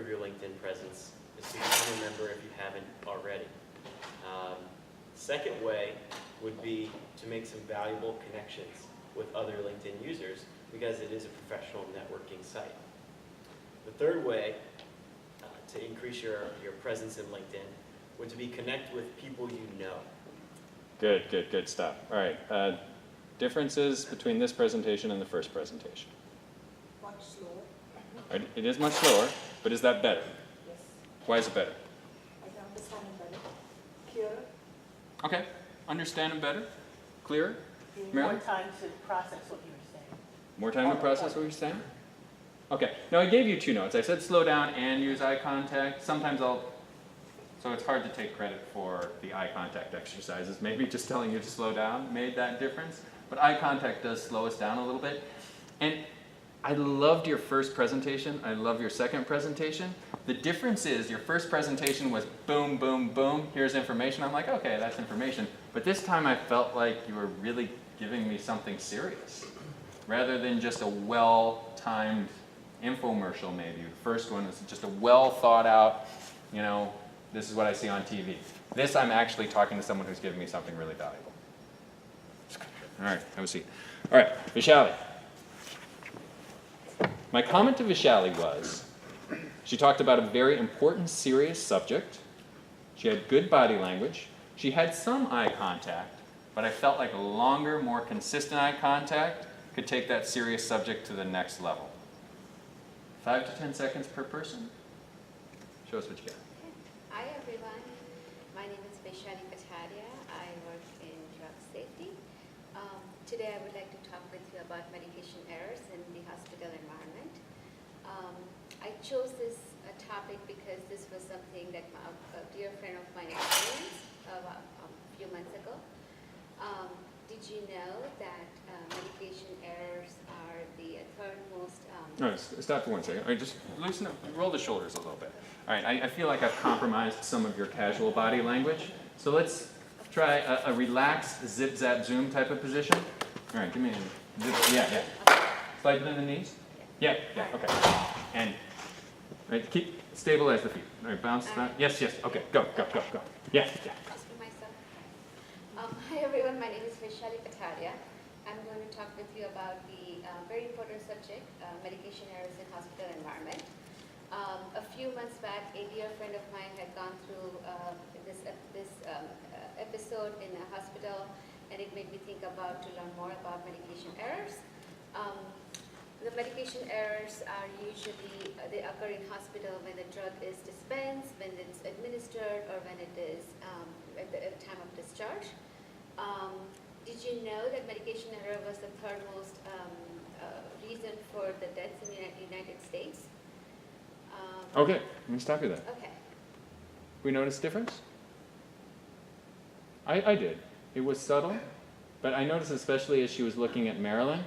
your LinkedIn presence is to become a member if you haven't already. Second way would be to make some valuable connections with other LinkedIn users because it is a professional networking site. The third way to increase your presence in LinkedIn would be connect with people you know. Good stuff. All right. Differences between this presentation and the first presentation. Much slower. All right, it is much slower, but is that better? Yes. Why is it better? I can understand it better. Clearer. Okay. Understand them better? Clearer? More Marilyn? time to process what you were saying. More time to process what you're saying? Okay. Now I gave you 2 notes. I said slow down and use eye contact. Sometimes so it's hard to take credit for the eye contact exercises. Maybe just telling you to slow down made that difference. But eye contact does slow us down a little bit. And I loved your first presentation. I love your second presentation. The difference is your first presentation was boom, boom, boom. Here's information. I'm like, okay, that's information. But this time I felt like you were really giving me something serious rather than just a well-timed infomercial maybe. The first one was just a well thought out, this is what I see on TV. This I'm actually talking to someone who's giving me something really valuable. All right, have a seat. All right, Vishali. My comment to Vishali was, she talked about a very important, serious subject. She had good body language. She had some eye contact, but I felt like a longer, more consistent eye contact could take that serious subject to the next level. 5 to 10 seconds per person. Show us what you got. Hi everyone, my name is Vaishali Kataria. I work in drug safety. Today I would like to talk with you about medication errors in the hospital environment. I chose this topic because this was something that a dear friend of mine experienced a few months ago. Did you know that medication errors are the third most... All right, stop for 1 second. All right, just loosen up, roll the shoulders a little bit. All right, I feel like I've compromised some of your casual body language. So let's try a relaxed zip, zap, zoom type of position. All right, give me a zip. Yeah. Slide it in the knees. Yeah, okay. And keep, stabilize the feet. All right, bounce that. Yes, okay, go. Yeah. Just for myself. Hi everyone, my name is Vaishali Kataria. I'm going to talk with you about the very important subject, medication errors in hospital environment. A few months back, a dear friend of mine had gone through this episode in a hospital, and it made me think about to learn more about medication errors. The medication errors are usually, they occur in hospital when the drug is dispensed, when it's administered, or when it is at the time of discharge. Did you know that medication error was the third most reason for the deaths in the United States? Okay, let me stop you there. Okay. We notice difference? I did. It was subtle, but I noticed especially as she was looking at Marilyn,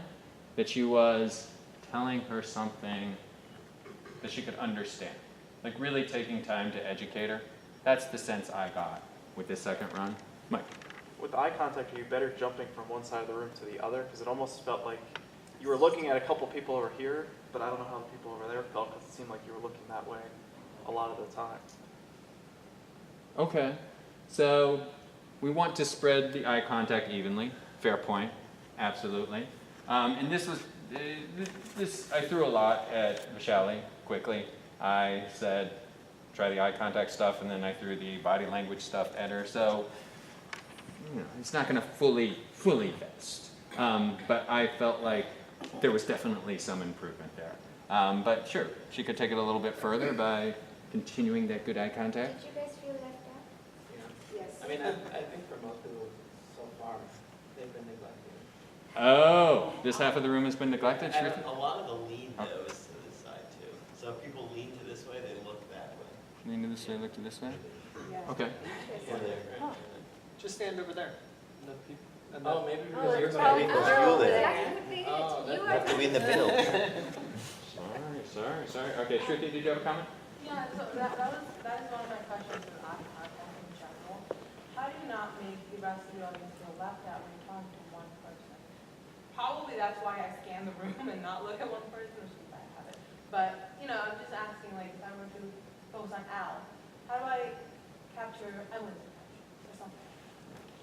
that she was telling her something that she could understand. Like really taking time to educate her. That's the sense I got with this second run. Mike. With eye contact, are you better jumping from one side of the room to the other? Because it almost felt like you were looking at a couple people over here, but I don't know how the people over there felt because it seemed like you were looking that way a lot of the time. Okay, so we want to spread the eye contact evenly. Fair point, absolutely. And this was, I threw a lot at Vishali quickly. I said, try the eye contact stuff, and then I threw the body language stuff at her. So, it's not going to fully vest. But I felt like there was definitely some improvement there. But sure, she could take it a little bit further by continuing that good eye contact. Did you guys feel left out? Yes. I mean, I think for most people so far, they've been neglected. Oh, this half of the room has been neglected? And Shruti? a lot of the lean, though, is to this side, too. So if people lean to this way, they look that way. Lean to this way, look to this way? Yeah. Okay. Yeah, they're Oh. Just stand over there. And the people, and Oh, maybe Oh, because you're it's going to be probably- close to there. That would be it. Oh, You You are have to be in the middle. Sorry. Okay, Shruti, did you have a comment? Yeah, so that is one of my questions with eye contact in general. How do you not make the rest of the audience feel left out when you're talking to one person? Probably that's why I scan the room and not look at one person, which is a bad habit. But, you know, I'm just asking, like, if I were to focus on Al, how do I capture Emily's attention or something?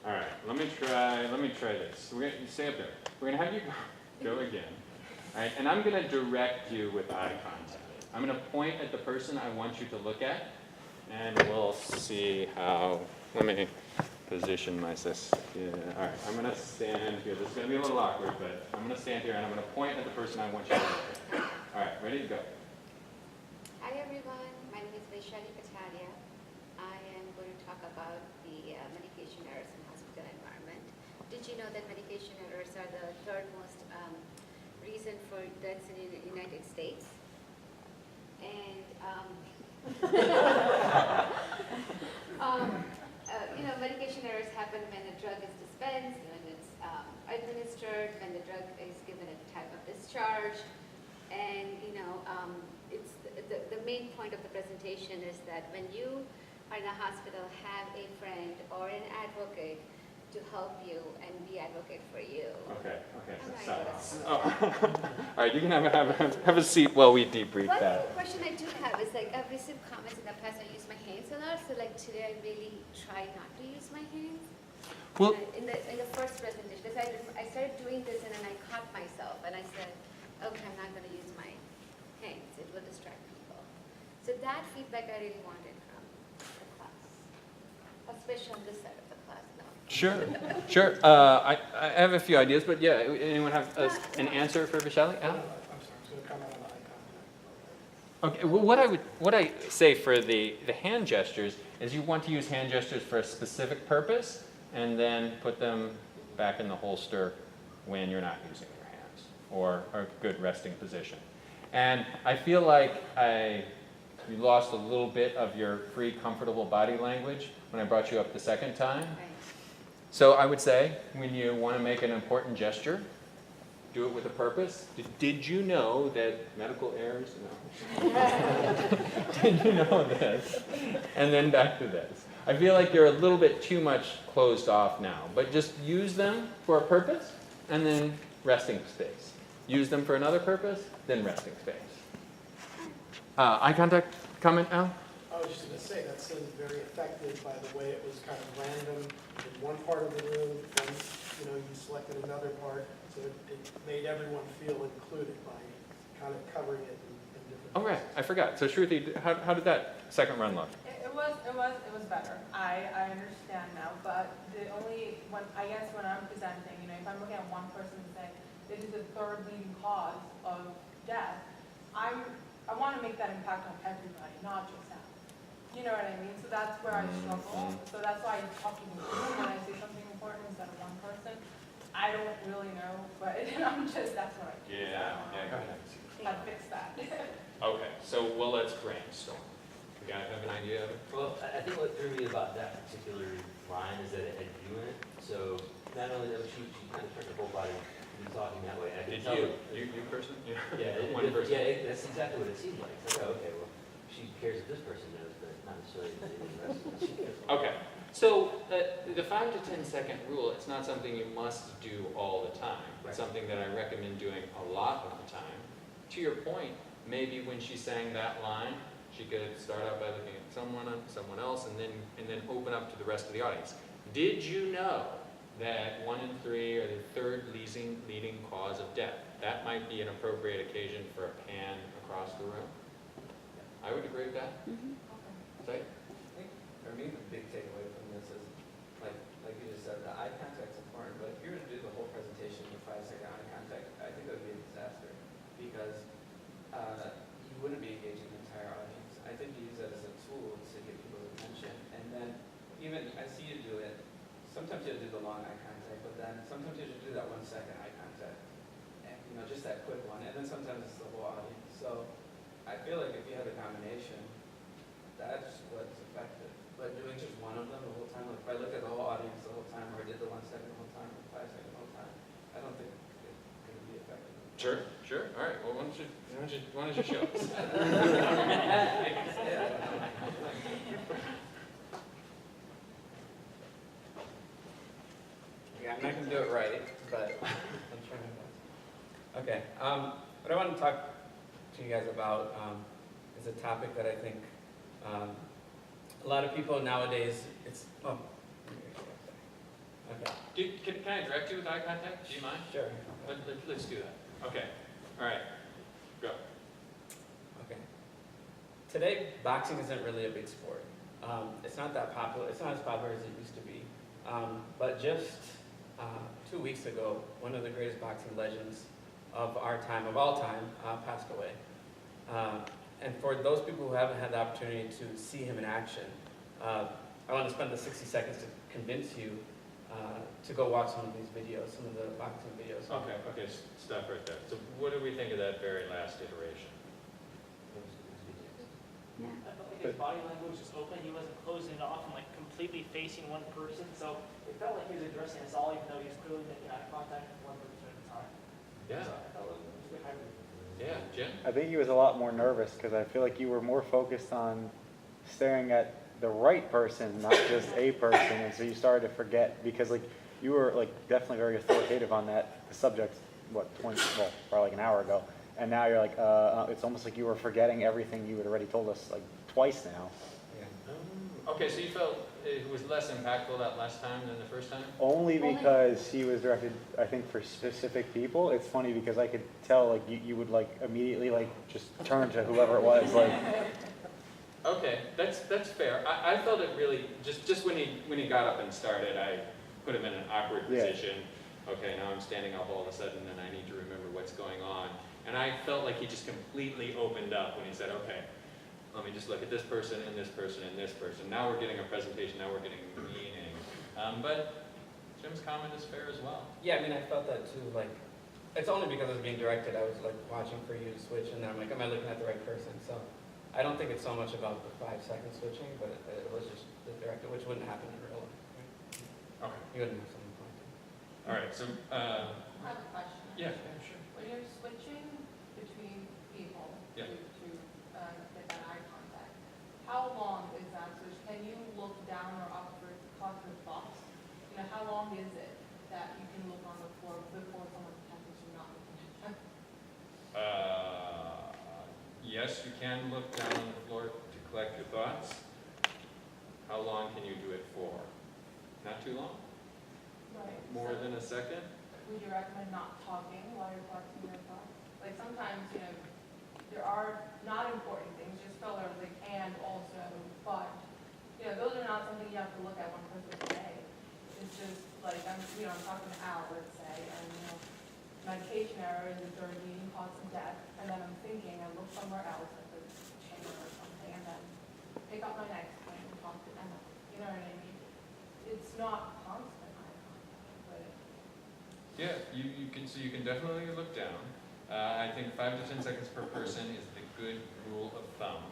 All right, let me try this. We're gonna, you stay up there. We're gonna have you go again. All right, and I'm gonna direct you with eye contact. I'm gonna point at the person I want you to look at, and we'll see how, let me position myself. Yeah, all right, I'm gonna stand here. This is gonna be a little awkward, but I'm gonna stand here and I'm gonna point at the person I want you to look at. All right, ready to go. Hi everyone, my name is Vaishali Pataria. I am going to talk about the medication errors in hospital environment. Did you know that medication errors are the third most reason for deaths in the United States? And you know, medication errors happen when a drug is dispensed, when it's administered, when the drug is given at the time of discharge. And, you know, it's the main point of the presentation is that when you are in a hospital, have a friend or an advocate to help you and be advocate for you. Okay, okay, Oh my so stop. Oh. All right, you can have a seat while we debrief One that. question I do have is, like, I've received comments in the past, I use my hands a lot, so like today I really try not to use my hands. Well, In the first presentation, because I started doing this and then I caught myself and I said, okay, I'm not going to use my hands, it will distract people. So that feedback I really wanted from the class, especially on this side of the class, no. sure, sure. I have a few ideas, but yeah, anyone have an answer for Vishali? Al? I'm sorry, I was going to comment on the eye contact. Okay, well, what I say for the hand gestures is you want to use hand gestures for a specific purpose and then put them back in the holster when you're not using your hands or a good resting position. And I feel like you lost a little bit of your free, comfortable body language when I brought you up the second time. Right. So I would say when you want to make an important gesture, do it with a purpose. Did you know that medical errors? No. Did you know this? And then back to this. I feel like you're a little bit too much closed off now, but just use them for a purpose and then resting space. Use them for another purpose, then resting space. Eye contact comment, Al? I was just going to say, that seemed very effective by the way it was kind of random in one part of the room, then, you know, you selected another part, so it made everyone feel included by kind of covering it in different. Oh, right, I forgot. So Shruti, how did that second run look? It was better. I understand now, but the only, when I'm presenting, you know, if I'm looking at one person and saying, this is the third leading cause of death, I want to make that impact on everybody, not just that. You know what I mean? So that's where I struggle. So that's why I'm talking to you when I say something important instead of one person. I don't really know, but that's what I do. Go ahead. I'd fix that. Okay, so let's brainstorm. You guys have an idea of it? Well, I think what threw me about that particular line is that it had you in it. So not only that, she kind of turned her whole body to be talking that way. I could Did tell you person? Yeah. Yeah, One person. that's exactly what it seemed like. It's like, oh, okay, well, she cares if this person knows, but not necessarily the rest of us. She cares. Okay, so the 5 to 10 second rule, it's not something you must do all the time. It's Right. something that I recommend doing a lot of the time. To your point, maybe when she sang that line, she could start out by looking at someone else, and then open up to the rest of the audience. Did you know that 1 in 3 are the third leading cause of death? That might be an appropriate occasion for a pan across the room. I would agree with that. Say? For me, the big takeaway from this is, like you just said, the eye contact's important, but if you were to do the whole presentation with 5-second eye contact, I think it would be a disaster, because you wouldn't be engaging the entire audience. I think you use that as a tool to get people's attention, and then even, I see you do it, sometimes you have to do the long eye contact, but then sometimes you have to do that 1 second eye contact, and, you know, just that quick one, and then sometimes it's the whole audience. So I feel like if you have a combination, that's what's effective. But doing just one of them the whole time, like if I look at the whole audience the whole time, or I did the 1 second the whole time, or 5 second the whole time, I don't think it's going to be effective. Sure. All right. Well, why don't you show us? Okay, I'm not going to do it right, but I'm trying my best. Okay, what I want to talk to you guys about is a topic that I think a lot of people nowadays, it's, oh. Okay. Can I direct you with eye contact? Do you mind? Sure. Let's do that. Okay. All right. Go. Okay. Today, boxing isn't really a big sport. It's not that popular. It's not as popular as it used to be. But just 2 weeks ago, one of the greatest boxing legends of our time, of all time, passed away. And for those people who haven't had the opportunity to see him in action, I want to spend the 60 seconds to convince you to go watch some of these videos, some of the boxing videos. Okay, stop right there. So what do we think of that very last iteration? I felt like his body language was open. He wasn't closing it off and like completely facing one person. So it felt like he was addressing us all, even though he was clearly making eye contact with one person at a time. Yeah. So I felt like it was a good hybrid. Yeah, Jim? I think he was a lot more nervous because I feel like you were more focused on staring at the right person, not just a person, and so you started to forget because like you were like definitely very authoritative on that subject. What probably like an hour ago, and now you're like it's almost like you were forgetting everything you had already told us like twice now. Okay, so you felt it was less impactful that last time than the first time? Only because he was directed, I think, for specific people. It's funny because I could tell like you would like immediately like just turn to whoever it was like. Okay, that's fair. I felt it really just when he got up and started, I put him in an awkward Yeah. position. Okay, now I'm standing up all of a sudden, and I need to remember what's going on. And I felt like he just completely opened up when he said, "Okay, let me just look at this person and this person and this person. Now we're getting a presentation. Now we're getting meaning." But Jim's comment is fair as well. Yeah, I mean, I felt that too. Like, it's only because I was being directed. I was like watching for you to switch, and then I'm like, am I looking at the right person? So I don't think it's so much about the 5-second switching, but it was just the director, which wouldn't happen in real life. Okay. You wouldn't have someone pointing. All right. So I have a question. yeah, sure. When you're switching between people Yeah. to get that eye contact, how long is that switch? Can you look down or up for cause your thoughts? You know, how long is it that you can look on the floor before someone catches you not looking at them? Yes, you can look down on the floor to collect your thoughts. How long can you do it for? Not too long? Right. More So than a second? would you recommend not talking while you're collecting your thoughts? Like sometimes, you know, there are not important things, just fillers like and also, but, you know, those are not something you have to look at one person a day. It's just like, I'm talking to Al, let's say, and, medication error is a third leading cause of death, and then I'm thinking, I look somewhere else, like a chamber or something, and then pick up my next thing and talk to Emma. You know what I mean? It's not constant eye contact, but Yeah, you can definitely look down. I think 5 to 10 seconds per person is the good rule of thumb.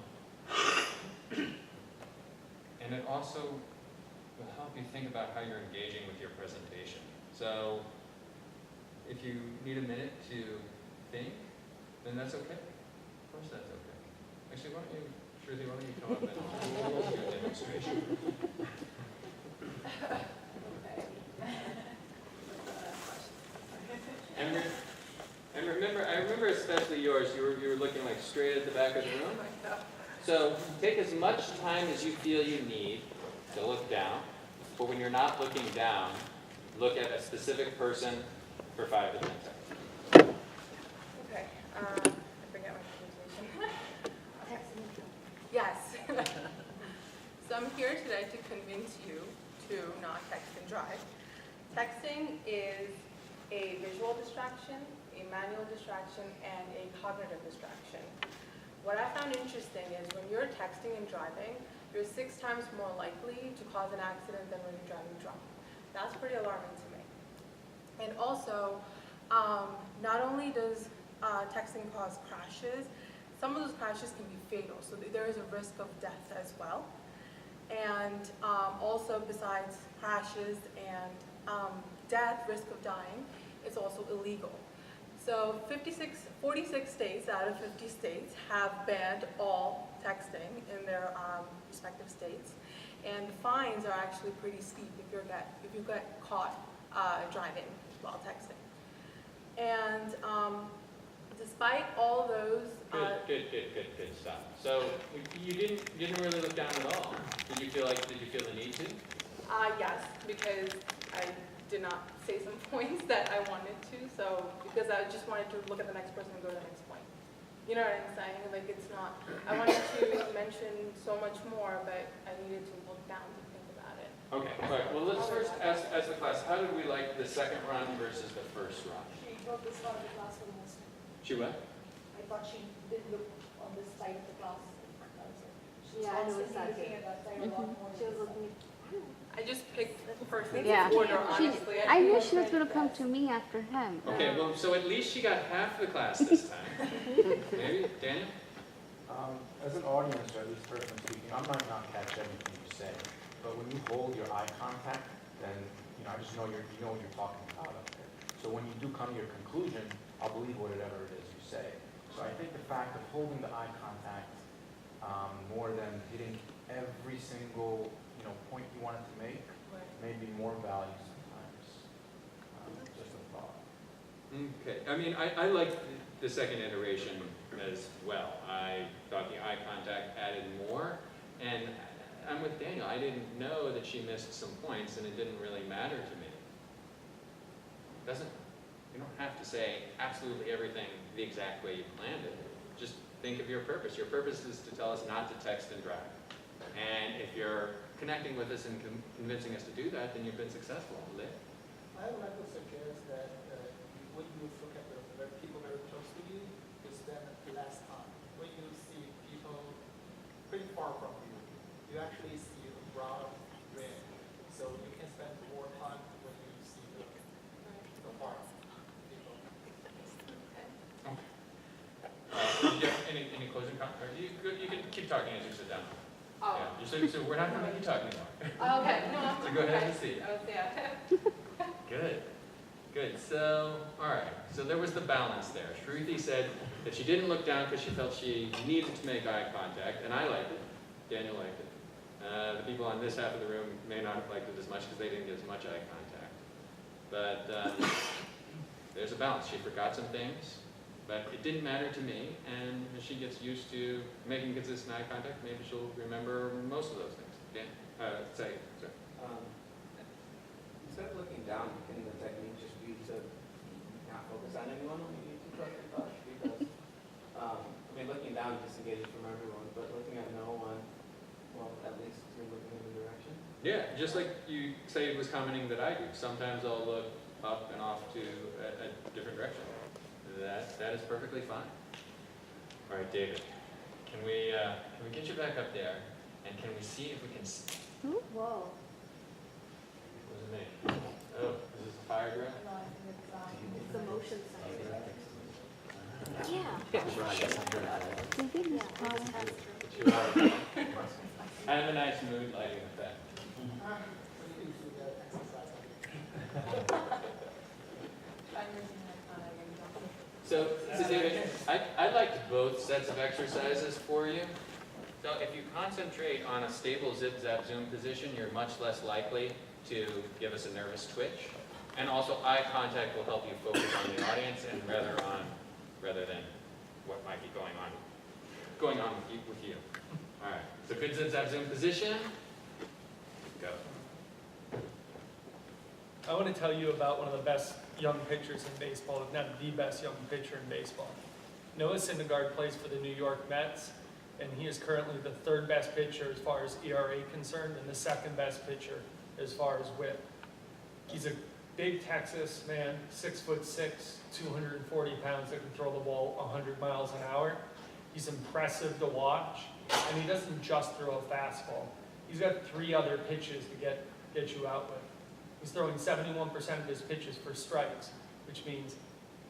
And it also will help you think about how you're engaging with your presentation. So if you need a minute to think, then that's okay. Of course that's okay. Actually, Shruti, why don't you come up and do a demonstration? And remember, I remember especially yours, you were looking like straight at the back of the room. So take as much time as you feel you need to look down, but when you're not looking down, look at a specific person for 5 to 10 seconds. okay, I forget my presentation. Yes. So I'm here today to convince you to not text and drive. Texting is a visual distraction, a manual distraction, and a cognitive distraction. What I found interesting is when you're texting and driving, you're 6 times more likely to cause an accident than when you're driving drunk. That's pretty alarming to me. And also, not only does texting cause crashes, some of those crashes can be fatal, so there is a risk of death as well. And also, besides crashes and death, risk of dying, it's also illegal. So 46 states out of 50 states have banned all texting in their respective states, and the fines are actually pretty steep if you get caught driving while texting. And despite all those Good stuff. So you didn't really look down at all. Did you feel the need to? Yes, because I did not say some points that I wanted to, so, because I just wanted to look at the next person and go to the next point. You know what I'm saying? Like, it's not, I wanted to mention so much more, but I needed to look down to think about it. Okay, all right. Well, let's first ask the class, how did we like the second run versus the first run? She wrote this part of the class for the most. She what? I thought she did look on this side of the class. She was Yeah, I noticed constantly that looking too. at that side a lot more. She was looking. I just picked first in Yeah. order, She, honestly. I knew she was gonna come to me after him. Okay, well, so at least she got half the class this time. Maybe, Daniel? As an audience, or at least personally speaking, I might not catch everything you say, but when you hold your eye contact, then I just know you know what you're talking about up there. So when you do come to your conclusion, I'll believe whatever it is you say. So I think the fact of holding the eye contact more than hitting every single point you wanted to make may be more value sometimes. Just a thought. Okay, I mean, I liked the second iteration as well. I thought the eye contact added more, and I'm with Daniel. I didn't know that she missed some points, and it didn't really matter to me. You don't have to say absolutely everything the exact way you planned it. Just think of your purpose. Your purpose is to tell us not to text and drive. And if you're connecting with us and convincing us to do that, then you've been successful. Liv? I would like to suggest that when you look at the people very close to you, you spend less time. When you see people pretty far from you, you actually see the broad red. So you can spend more time when you see the far people. Do you have any closing comments? Or you can keep talking as you sit down. Oh. Yeah, so we're not going to make you talk anymore. Okay, no, So go ahead and see. Yeah. Good. So, all right. So there was the balance there. Shruti said that she didn't look down because she felt she needed to make eye contact, and I liked it. Daniel liked it. The people on this half of the room may not have liked it as much because they didn't get as much eye contact. But there's a balance. She forgot some things, but it didn't matter to me, and as she gets used to making consistent eye contact, maybe she'll remember most of those things. Dan, sorry. Instead of looking down, can the technique just be to not focus on anyone when you need to trust your touch? Because, looking down disengages from everyone, but looking at no one, well, at least you're looking in the direction. Yeah, just like you say it was commenting that I do. Sometimes I'll look up and off to a different direction. That is perfectly fine. All right, David, can we get you back up there, and can we see if we can? Whoa. What does it mean? Oh, is this a fire drill? No, I think It's the motion sensor. Yeah. I have a nice mood lighting effect. So David, I liked both sets of exercises for you. So if you concentrate on a stable zip zap zoom position, you're much less likely to give us a nervous twitch. And also eye contact will help you focus on the audience and rather than what might be going on with you. All right, so good zip zap zoom position. Go. I want to tell you about one of the best young pitchers in baseball, if not the best young pitcher in baseball. Noah Syndergaard plays for the New York Mets, and he is currently the third best pitcher as far as ERA concerned, and the second best pitcher as far as WHIP. He's a big Texas man, 6'6", 240 pounds that can throw the ball 100 miles an hour. He's impressive to watch, and he doesn't just throw a fastball. He's got 3 other pitches to get you out with. He's throwing 71% of his pitches for strikes, which means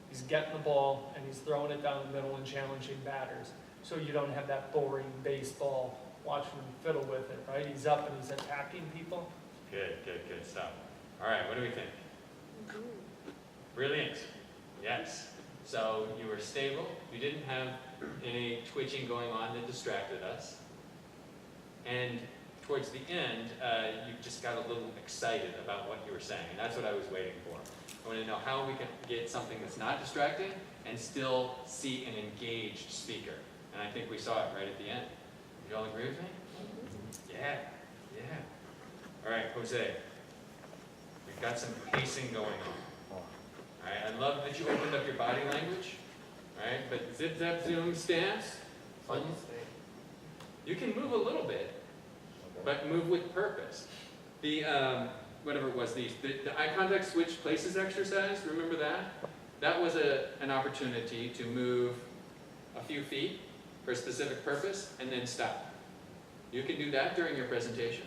he's getting the ball and he's throwing it down the middle and challenging batters. So you don't have that boring baseball, watching him fiddle with it, right? He's up and he's attacking people. Good stuff. All right, what do we think? Brilliant. Yes. So you were stable. You didn't have any twitching going on that distracted us. And towards the end, you just got a little excited about what you were saying. And that's what I was waiting for. I want to know how we can get something that's not distracting and still see an engaged speaker. And I think we saw it right at the end. Do you all agree with me? Yeah, yeah. All right, Jose. We've got some pacing going on. All right, I love that you opened up your body language. All right, but zip, zap, zoom stance. You can move a little bit, but move with purpose. The, whatever it was, the eye contact switch places exercise, remember that? That was an opportunity to move a few feet for a specific purpose and then stop. You can do that during your presentation,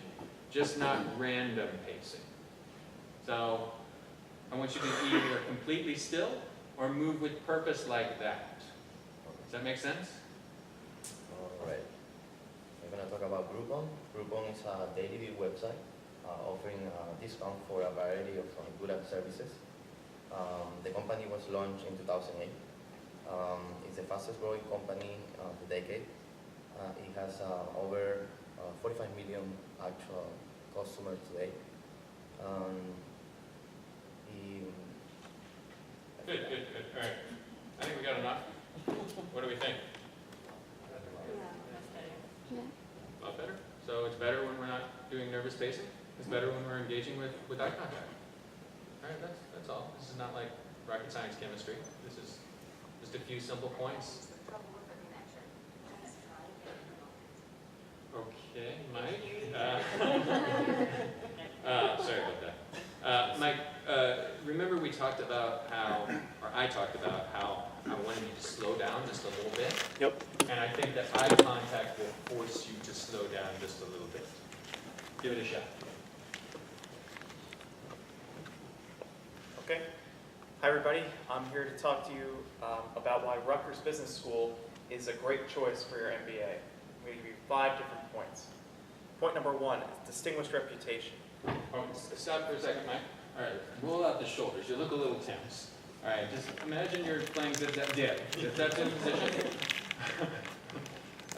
just not random pacing. So I want you to either completely still or move with purpose like that. Does that make sense? All right. We're going to talk about Groupon. Groupon is a daily view website offering a discount for a variety of goods and services. The company was launched in 2008. It's the fastest growing company of the decade. It has over 45 million actual customers today. Good. All right. I think we got enough. What do we think? A lot better? So it's better when we're not doing nervous pacing? It's better when we're engaging with eye contact? All right, that's all. This is not like rocket science chemistry. This is just a few simple points. Okay, Mike. Sorry about that. Mike, remember we talked about how, or I talked about how I wanted you to slow down just a little bit? Yep. And I think that eye contact will force you to slow down just a little bit. Give it a shot. Okay. Hi, everybody. I'm here to talk to you about why Rutgers Business School is a great choice for your MBA. I'm going to give you 5 different points. Point number 1 is distinguished reputation. Oh, stop for a second, Mike. All right, roll out the shoulders. You look a little tense. All right, just imagine you're playing zip-zap dip. Zip-zap's in position.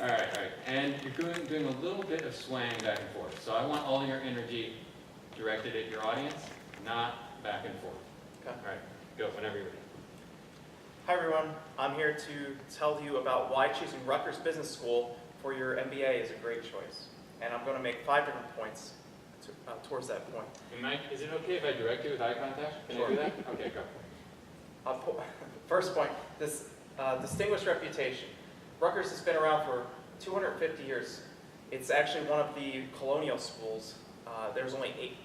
All right. And you're doing a little bit of swaying back and forth. So I want all your energy directed at your audience, not back and forth. Okay. All right, go whenever you're ready. Hi, everyone. I'm here to tell you about why choosing Rutgers Business School for your MBA is a great choice. And I'm going to make 5 different points towards that point. And Mike, is it okay if I direct you with eye contact? Can I do that? Okay, go. First point, this distinguished reputation. Rutgers has been around for 250 years. It's actually one of the colonial schools. There's only 8.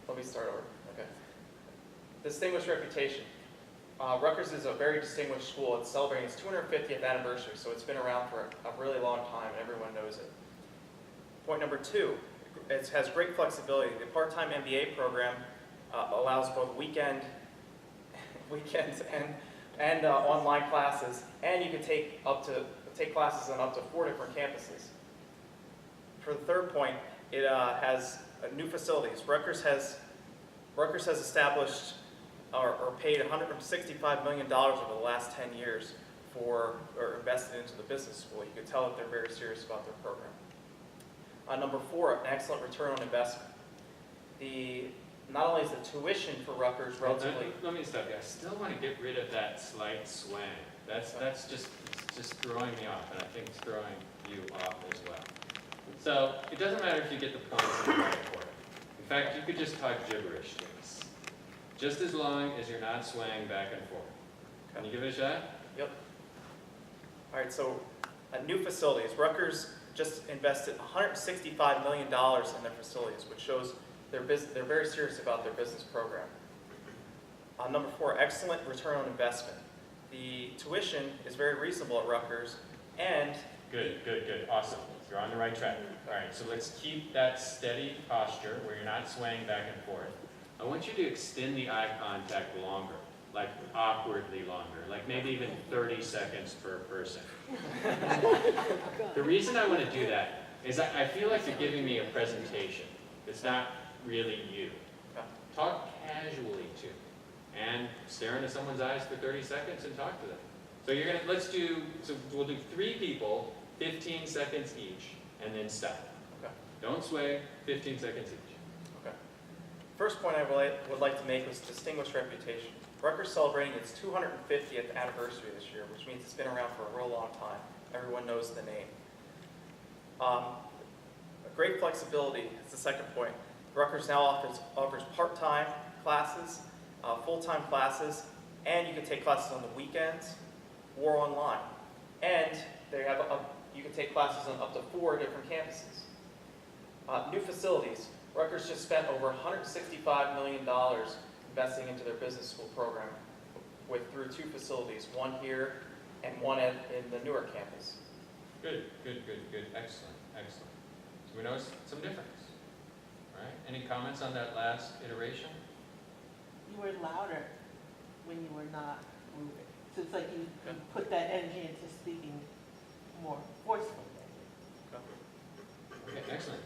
Let me start over. Okay. Distinguished reputation. Rutgers is a very distinguished school. It's celebrating its 250th anniversary, so it's been around for a really long time, and everyone knows it. Point number 2, it has great flexibility. The part-time MBA program allows both weekends and online classes, and you can take classes on up to 4 different campuses. For the third point, it has new facilities. Rutgers has established or paid $165 million over the last 10 years or invested into the business school. You can tell that they're very serious about their program. Number 4, an excellent return on investment. Not only is the tuition for Rutgers relatively... Let me stop you. I still want to get rid of that slight swing. That's just throwing me off, and I think it's throwing you off as well. So it doesn't matter if you get the points in the right order. In fact, you could just talk gibberish to us. Just as long as you're not swaying back and forth. Can you give it a shot? Yep. All right, so new facilities. Rutgers just invested $165 million in their facilities, which shows they're very serious about their business program. Number 4, excellent return on investment. The tuition is very reasonable at Rutgers, and... Good. Awesome. You're on the right track. All right, so let's keep that steady posture where you're not swaying back and forth. I want you to extend the eye contact longer, like awkwardly longer, like maybe even 30 seconds per person. The reason I want to do that is I feel like you're giving me a presentation. It's not really you. Talk casually to me and stare into someone's eyes for 30 seconds and talk to them. So we'll do 3 people, 15 seconds each, and then stop. Okay. Don't sway, 15 seconds each. Okay. First point I would like to make was distinguished reputation. Rutgers celebrating its 250th anniversary this year, which means it's been around for a real long time. Everyone knows the name. Great flexibility is the second point. Rutgers now offers part-time classes, full-time classes, and you can take classes on the weekends or online. And they have you can take classes on up to 4 different campuses. New facilities. Rutgers just spent over $165 million investing into their business school program through 2 facilities, one here and one in the Newark campus. Good. Excellent. So we noticed some difference. All right. Any comments on that last iteration? You were louder when you were not moving. So it's like you put that energy into speaking more forcefully. Okay, excellent.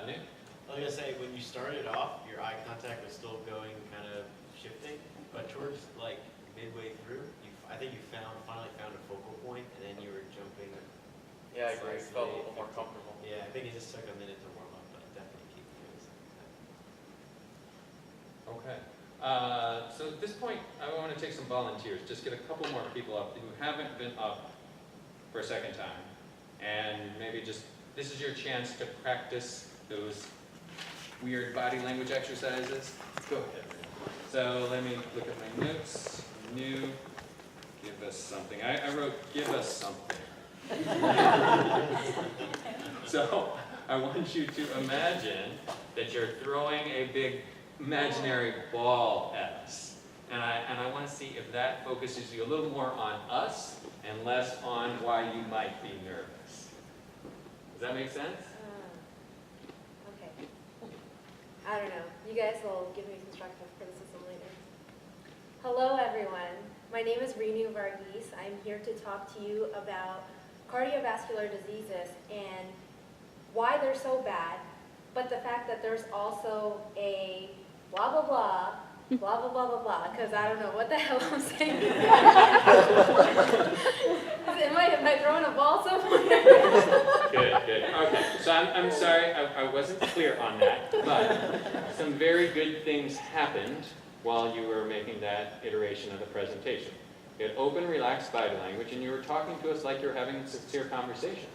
Nick? I was gonna say, when you started off, your eye contact was still going kind of shifting, but towards like midway through, I think you finally found a focal point, and then you were jumping. Yeah, I agree. Felt a little more comfortable. Yeah, I think it just took a minute to warm up, but definitely keep doing something. Okay. So at this point, I want to take some volunteers. Just get a couple more people up who haven't been up for a second time. And maybe just, this is your chance to practice those weird body language exercises. Go ahead. So let me look at my notes. New, give us something. I wrote, give us something. So I want you to imagine that you're throwing a big imaginary ball at us. And I want to see if that focuses you a little more on us and less on why you might be nervous. Does that make sense? Okay. I don't know. You guys will give me constructive criticism later. Hello, everyone. My name is Renu Varghese. I'm here to talk to you about cardiovascular diseases and why they're so bad, but the fact that there's also a blah, blah, blah, blah, blah, blah, blah, blah, because I don't know what the hell I'm saying. Am I throwing a ball somewhere? Good. Okay, so I'm sorry, I wasn't clear on that, but some very good things happened while you were making that iteration of the presentation. You had open, relaxed body language, and you were talking to us like you were having a sincere conversation.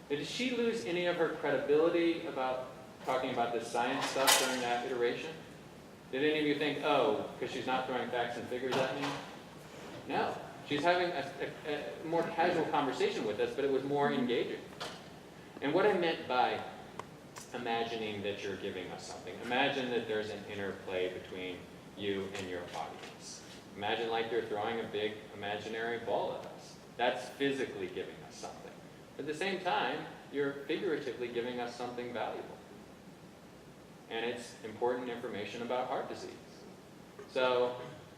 Did she lose any of her credibility about talking about this science stuff during that iteration? Did any of you think, oh, because she's not throwing facts and figures at me? No. She's having a more casual conversation with us, but it was more engaging. And what I meant by imagining that you're giving us something, imagine that there's an interplay between you and your audience. Imagine like you're throwing a big imaginary ball at us. That's physically giving us something. At the same time, you're figuratively giving us something valuable. And it's important information about heart disease. So,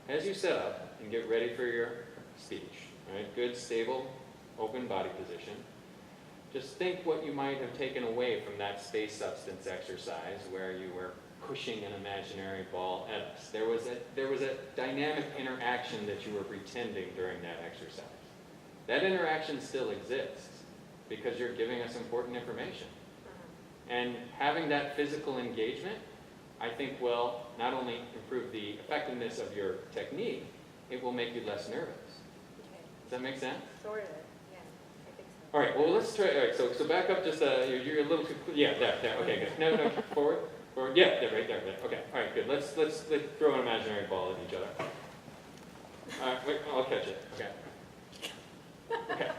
as you set up and get ready for your speech, right? Good, stable, open body position. Just think what you might have taken away from that space substance exercise where you were pushing an imaginary ball at us. There was a dynamic interaction that you were pretending during that exercise. That interaction still exists because you're giving us important information. And having that physical engagement, I think, will not only improve the effectiveness of your technique, it will make you less nervous. Okay. Does that make sense? Sort of, yeah, I think so. All right, well, let's try, all right, so back up just, you're a little too, yeah, there, okay, good. No, forward, yeah, there, right there, okay, all right, good. Let's throw an imaginary ball at each other. Wait, I'll catch it, okay. Okay,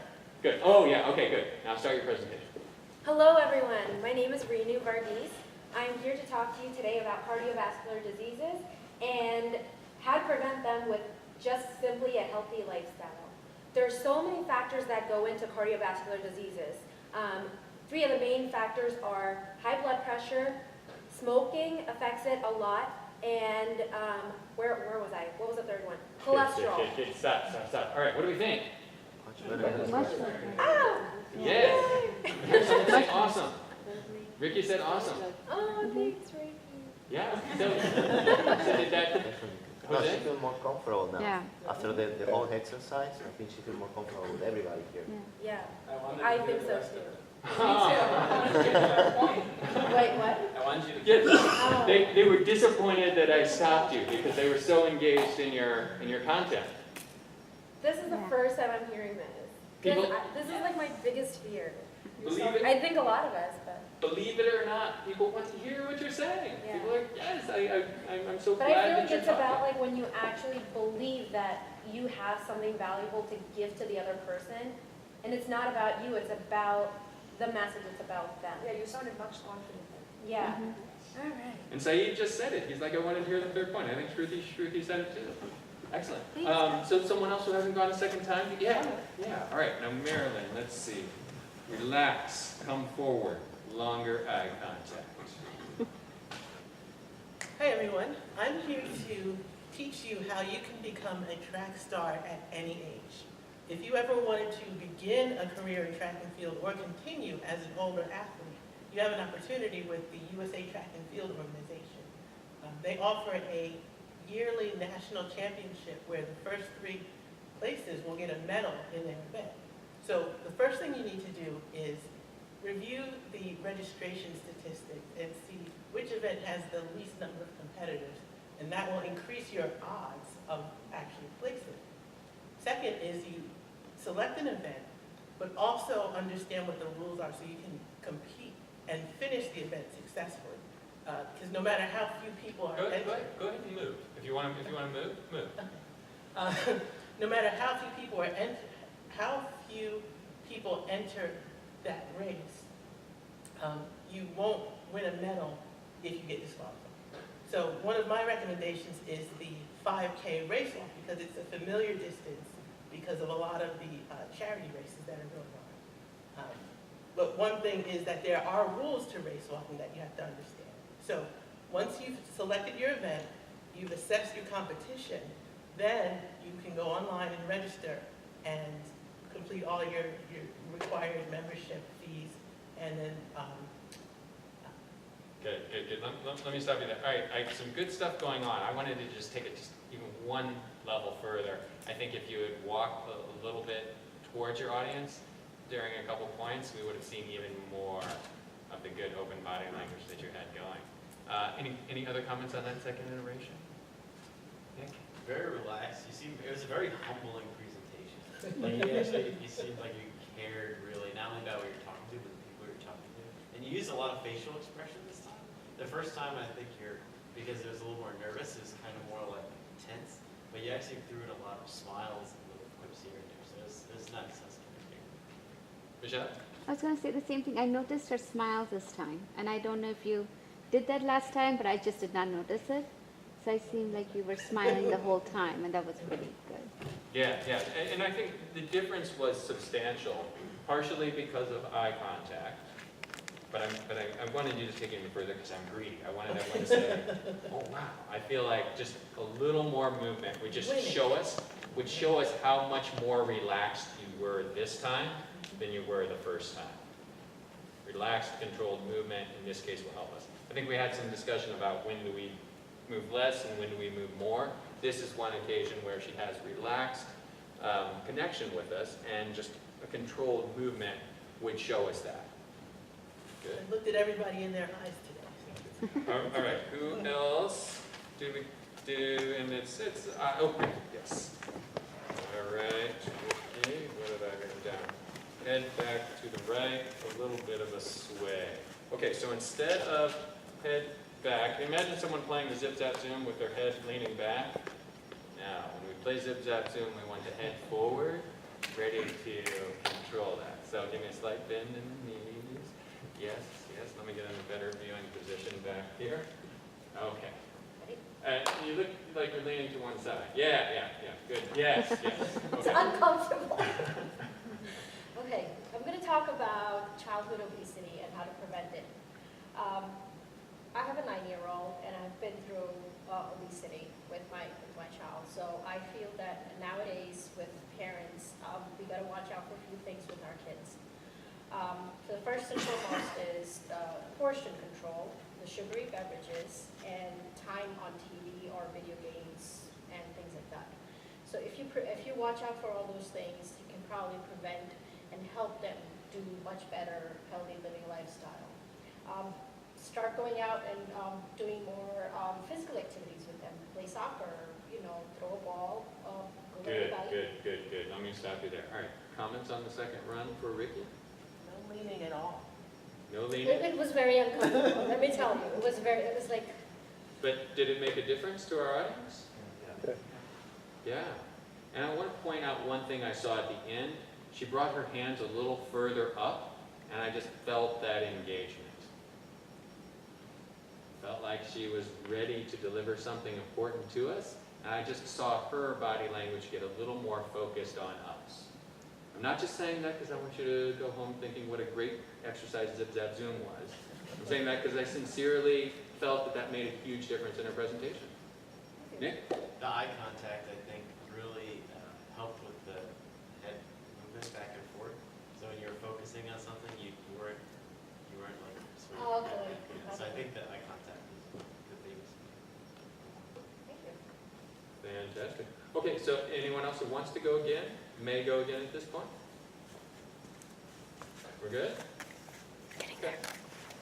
good. Oh, yeah, okay, good. Now start your presentation. Hello, everyone. My name is Renu Varghese. I'm here to talk to you today about cardiovascular diseases and how to prevent them with just simply a healthy lifestyle. There's so many factors that go into cardiovascular diseases. 3 of the main factors are high blood pressure, smoking affects it a lot, and where was I? What was the third one? Cholesterol. Okay, stop. All right, what do we think? Ah! Yeah. That's awesome. Ricky said awesome. Oh, thanks, Ricky. Yeah. So did that? No, she feels more comfortable now. Yeah. After the whole exercise, I think she feels more comfortable with everybody here. Yeah. I think so too. Me too. Wait, what? I want you to get. I They were disappointed that I stopped you because they were so engaged in your content. This is the first time I'm hearing this. People- This is like my biggest fear. Believe it, I think a lot of us, but. believe it or not, people want to hear what you're saying. Yeah. People are, yes, I'm so But glad I feel that like you're it's about talking. like when you actually believe that you have something valuable to give to the other person, and it's not about you, it's about the message, it's about them. Yeah, you sounded much confident then. Yeah. All right. And Saeed just said it. He's like, I wanted to hear the third point. I think Shruti said it too. Excellent. So someone else who hasn't gone a second time? Yeah. All right. Now Marilyn, let's see. Relax. Come forward. Longer eye contact. Hi everyone, I'm here to teach you how you can become a track star at any age. If you ever wanted to begin a career in track and field or continue as an older athlete, you have an opportunity with the USA Track and Field Organization. They offer a yearly national championship where the first 3 places will get a medal in their event. So the first thing you need to do is review the registration statistics and see which event has the least number of competitors, and that will increase your odds of actually placing. Second is you select an event, but also understand what the rules are so you can compete and finish the event successfully. Because no matter how few people are Go ahead and move. If you want to move, move. No matter how few people enter that race, you won't win a medal if you get disqualified. So one of my recommendations is the 5K race walk because it's a familiar distance because of a lot of the charity races that are going on. But one thing is that there are rules to race walking that you have to understand. So once you've selected your event, you've assessed your competition, then you can go online and register and complete all your required membership fees, and then Good. Let me stop you there. All right, some good stuff going on. I wanted to just take it just even one level further. I think if you had walked a little bit towards your audience during a couple points, we would have seen even more of the good open body language that you had going. Any other comments on that second iteration? Nick? Very relaxed. It was a very humbling presentation. Like you seemed like you cared really, not only about what you're talking to, but the people you're talking to. And you used a lot of facial expression this time. The first time I think because it was a little more nervous, it was kind of more like tense. But you actually threw in a lot of smiles and little quips here and there. So it was nice. That's good. Michelle? I was going to say the same thing. I noticed her smile this time, and I don't know if you did that last time, but I just did not notice it. So it seemed like you were smiling the whole time, and that was pretty good. Yeah. And I think the difference was substantial, partially because of eye contact. But I wanted you to take it even further because I'm greedy. I wanted everyone to say, oh wow, I feel like just a little more movement would just show us how much more relaxed you were this time than you were the first time. Relaxed, controlled movement, in this case, will help us. I think we had some discussion about when do we move less and when do we move more. This is one occasion where she has relaxed connection with us, and just a controlled movement would show us that. Good. I looked at everybody in their eyes today. All right, who else do we do? And it's yes. All right, okay, what have I written down? Head back to the right, a little bit of a sway. Okay, so instead of head back, imagine someone playing the Zip Zap Zoom with their head leaning back. Now, when we play Zip Zap Zoom, we want to head forward, ready to control that. So give me a slight bend in the knees. Yes, let me get in a better viewing position back here. Okay. You look like you're leaning to one side. Yeah, good. Yes. It's Okay. uncomfortable. Okay, I'm going to talk about childhood obesity and how to prevent it. I have a 9-year-old, and I've been through obesity with my child. So I feel that nowadays with parents, we got to watch out for a few things with our kids. So the first and foremost is portion control, the sugary beverages, and time on TV or video games and things like that. So if you watch out for all those things, you can probably prevent and help them do much better healthy living lifestyle. start going out and doing more physical activities with them, play soccer, throw a ball, go to the valley. Good. Let me stop you there. All right, comments on the second run for Ricky? No leaning at all. No leaning? It was very uncomfortable, let me tell you, it was like, But did it make a difference to our audience? Yeah. And I want to point out one thing I saw at the end. She brought her hands a little further up, and I just felt that engagement. Felt like she was ready to deliver something important to us, and I just saw her body language get a little more focused on us. I'm not just saying that because I want you to go home thinking what a great exercise Zip Zap Zoom was. I'm saying that because I sincerely felt that made a huge difference in her presentation. Nick? The eye contact, I think, really helped with the head movement back and forth. So when you were focusing on something, you weren't like swinging. Oh, okay. So I think that eye contact is the biggest. thank you. Fantastic. Okay, so anyone else who wants to go again may go again at this point? We're good? Okay.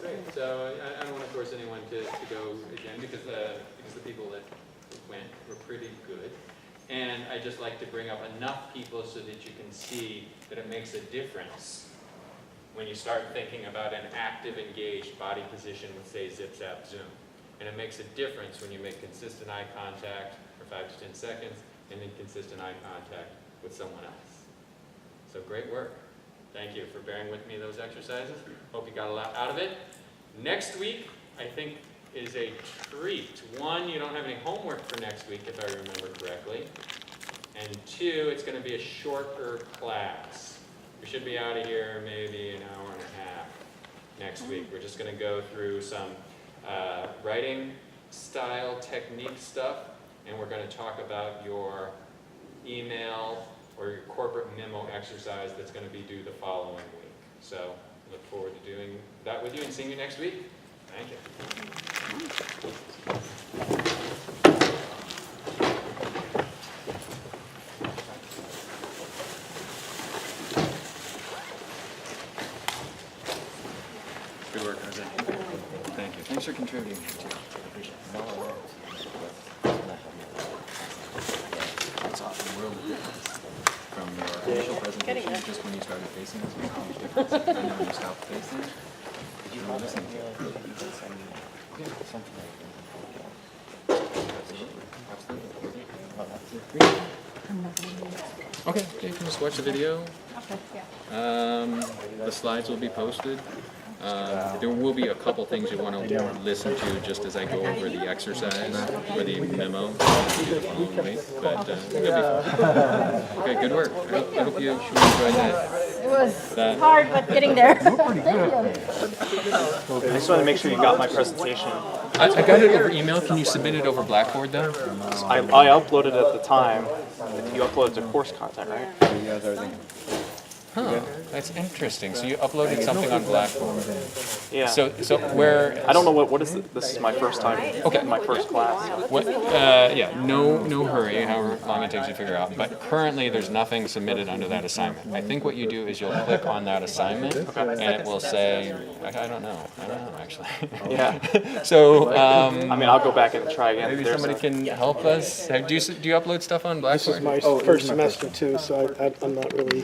Great. So I don't want to force anyone to go again because the people that went were pretty good. And I just like to bring up enough people so that you can see that it makes a difference when you start thinking about an active, engaged body position with, say, Zip Zap Zoom. And it makes a difference when you make consistent eye contact for 5 to 10 seconds and then consistent eye contact with someone else. So great work. Thank you for bearing with me those exercises. Hope you got a lot out of it. Next week, I think, is a treat. One, you don't have any homework for next week, if I remember correctly. And two, it's going to be a shorter class. We should be out of here maybe an hour and a half next week. We're just going to go through some writing style technique stuff, and we're going to talk about your email or your corporate memo exercise that's going to be due the following week. So look forward to doing that with you and seeing you next week. Thank you. Good work, Jose. Thank you. Thanks for contributing. It's awesome. World of difference. From your initial presentation, just when you started facing us, made a huge difference. And then when you stopped facing, you were listening to it. Yeah, something like that. Absolutely. Okay, you can just watch the video. Okay, yeah. The slides will be posted. There will be a couple things you want to listen to just as I go over the exercise or the memo. But it'll be fun. Okay, good work. I hope you enjoyed that. It was hard, but getting there. Thank you. I just wanted to make sure you got my presentation. I got it over email. Can you submit it over Blackboard though? I uploaded at the time. You uploaded to course content, right? Huh, that's interesting. So you uploaded something on Blackboard. Yeah. So where? I don't know what is it? This is my first time. Okay. My first class. What? Yeah. No hurry. However long it takes you to figure out. But currently, there's nothing submitted under that assignment. I think what you do is you'll click on that assignment, and it will say, I don't know actually. Yeah. So. I mean, I'll go back and try again. Maybe somebody can help us. Do you upload stuff on Blackboard? This is my first semester too, so I'm not really